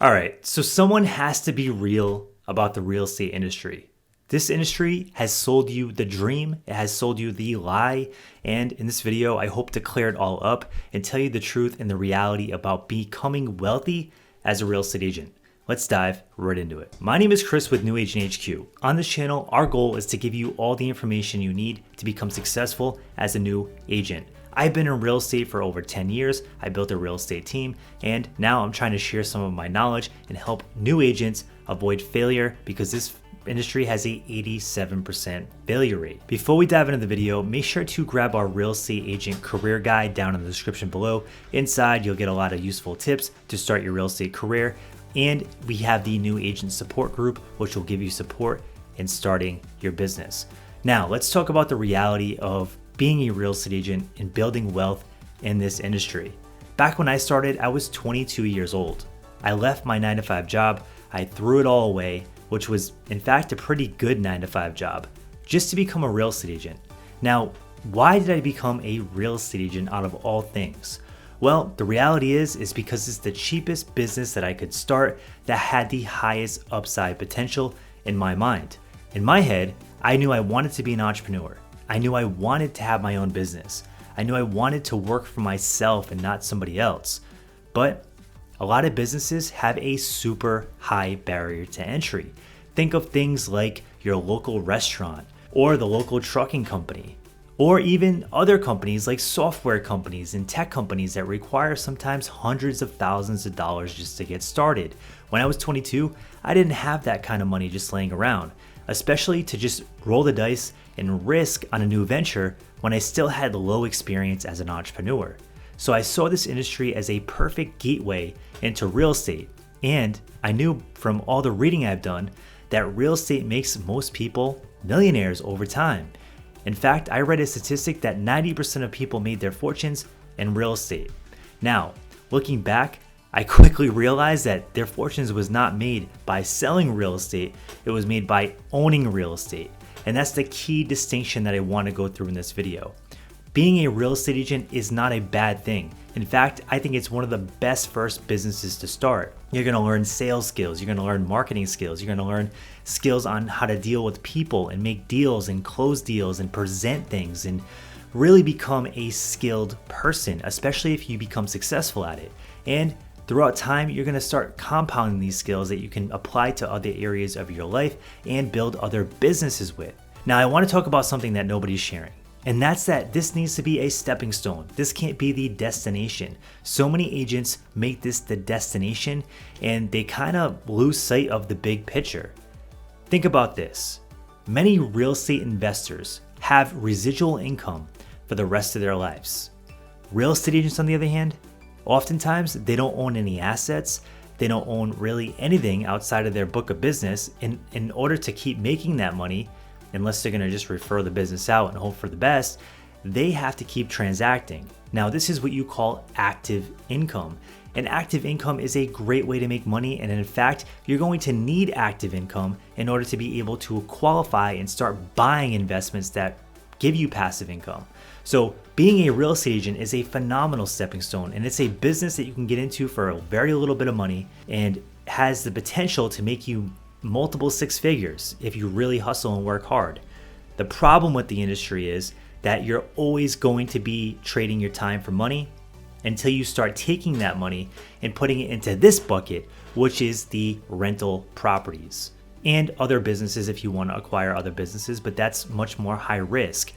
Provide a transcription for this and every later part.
All right, so someone has to be real about the real estate industry. This industry has sold you the dream, it has sold you the lie, and in this video, I hope to clear it all up and tell you the truth and the reality about becoming wealthy as a real estate agent. Let's dive right into it. My name is Chris with New Agent HQ. On this channel, our goal is to give you all the information you need to become successful as a new agent. I've been in real estate for over 10 years. I built a real estate team, and now I'm trying to share some of my knowledge and help new agents avoid failure because this industry has a 87% failure rate. Before we dive into the video, make sure to grab our real estate agent career guide down in the description below. Inside, you'll get a lot of useful tips to start your real estate career. And we have the new agent support group, which will give you support in starting your business. Now, let's talk about the reality of being a real estate agent and building wealth in this industry. Back when I started, I was 22 years old. I left my 9-to-5 job. I threw it all away, which was in fact a pretty good 9-to-5 job, just to become a real estate agent. Now, why did I become a real estate agent out of all things? Well, the reality is because it's the cheapest business that I could start that had the highest upside potential in my mind. In my head, I knew I wanted to be an entrepreneur. I knew I wanted to have my own business. I knew I wanted to work for myself and not somebody else. But a lot of businesses have a super high barrier to entry. Think of things like your local restaurant or the local trucking company, or even other companies like software companies and tech companies that require sometimes hundreds of thousands of dollars just to get started. When I was 22, I didn't have that kind of money just laying around, especially to just roll the dice and risk on a new venture when I still had low experience as an entrepreneur. So I saw this industry as a perfect gateway into real estate. And I knew from all the reading I've done that real estate makes most people millionaires over time. In fact, I read a statistic that 90% of people made their fortunes in real estate. Now, looking back, I quickly realized that their fortunes was not made by selling real estate, it was made by owning real estate. And that's the key distinction that I want to go through in this video. Being a real estate agent is not a bad thing. In fact, I think it's one of the best first businesses to start. You're going to learn sales skills, you're going to learn marketing skills, you're going to learn skills on how to deal with people and make deals and close deals and present things and really become a skilled person, especially if you become successful at it. And throughout time, you're going to start compounding these skills that you can apply to other areas of your life and build other businesses with. Now, I want to talk about something that nobody's sharing. And that's that this needs to be a stepping stone. This can't be the destination. So many agents make this the destination and they kind of lose sight of the big picture. Think about this. Many real estate investors have residual income for the rest of their lives. Real estate agents, on the other hand, oftentimes they don't own any assets. They don't own really anything outside of their book of business. In order to keep making that money, unless they're going to just refer the business out and hope for the best, they have to keep transacting. Now, this is what you call active income. And active income is a great way to make money. And in fact, you're going to need active income in order to be able to qualify and start buying investments that give you passive income. So being a real estate agent is a phenomenal stepping stone, and it's a business that you can get into for a very little bit of money and has the potential to make you multiple six figures if you really hustle and work hard. The problem with the industry is that you're always going to be trading your time for money until you start taking that money and putting it into this bucket, which is the rental properties and other businesses if you want to acquire other businesses, but that's much more high risk.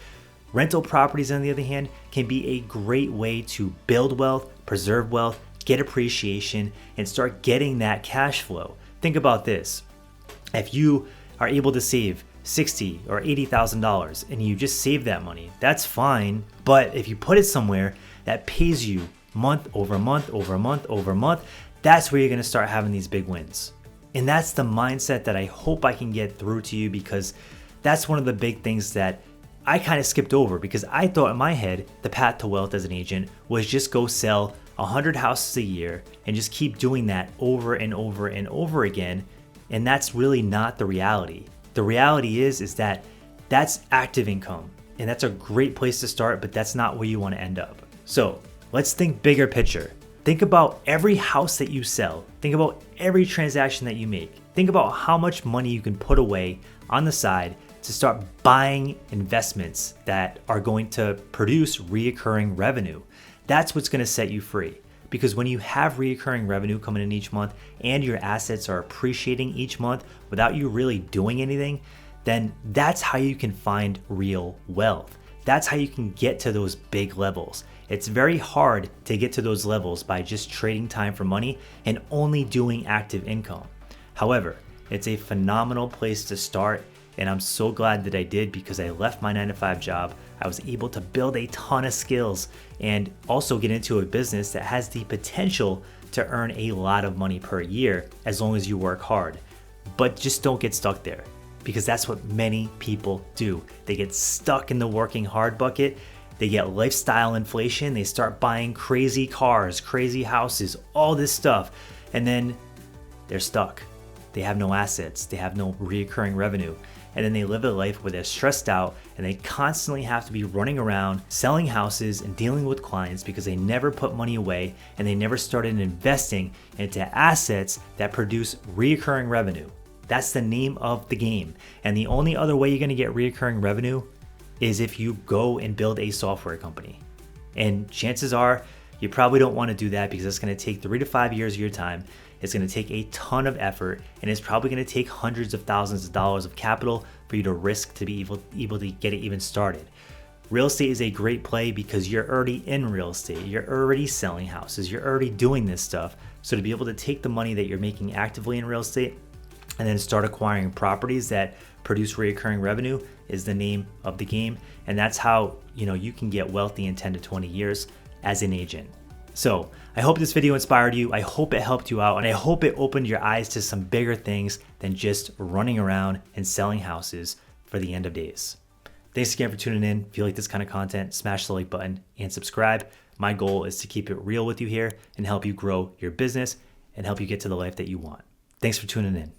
Rental properties, on the other hand, can be a great way to build wealth, preserve wealth, get appreciation, and start getting that cash flow. Think about this. If you are able to save $60,000 or $80,000 and you just save that money, that's fine. But if you put it somewhere that pays you month over month over month over month, that's where you're going to start having these big wins. And that's the mindset that I hope I can get through to you, because that's one of the big things that I kind of skipped over, because I thought in my head the path to wealth as an agent was just go sell 100 houses a year and just keep doing that over and over and over again. And that's really not the reality. The reality is that that's active income, and that's a great place to start, but that's not where you want to end up. So let's think bigger picture. Think about every house that you sell. Think about every transaction that you make. Think about how much money you can put away on the side to start buying investments that are going to produce reoccurring revenue. That's what's going to set you free. Because when you have reoccurring revenue coming in each month and your assets are appreciating each month without you really doing anything, then that's how you can find real wealth. That's how you can get to those big levels. It's very hard to get to those levels by just trading time for money and only doing active income. However, it's a phenomenal place to start, and I'm so glad that I did because I left my 9-to-5 job. I was able to build a ton of skills and also get into a business that has the potential to earn a lot of money per year as long as you work hard. But just don't get stuck there, because that's what many people do. They get stuck in the working hard bucket. They get lifestyle inflation. They start buying crazy cars, crazy houses, all this stuff, and then they're stuck. They have no assets. They have no recurring revenue. And then they live a life where they're stressed out and they constantly have to be running around selling houses and dealing with clients because they never put money away and they never started investing into assets that produce recurring revenue. That's the name of the game. And the only other way you're going to get recurring revenue is if you go and build a software company. And chances are you probably don't want to do that because it's going to take 3 to 5 years of your time. It's going to take a ton of effort, and it's probably going to take hundreds of thousands of dollars of capital for you to risk to be able to get it even started. Real estate is a great play because you're already in real estate. You're already selling houses. You're already doing this stuff. So to be able to take the money that you're making actively in real estate and then start acquiring properties that produce recurring revenue is the name of the game. And that's how you can get wealthy in 10 to 20 years as an agent. So I hope this video inspired you. I hope it helped you out, and I hope it opened your eyes to some bigger things than just running around and selling houses for the end of days. Thanks again for tuning in. If you like this kind of content, smash the like button and subscribe. My goal is to keep it real with you here and help you grow your business and help you get to the life that you want. Thanks for tuning in.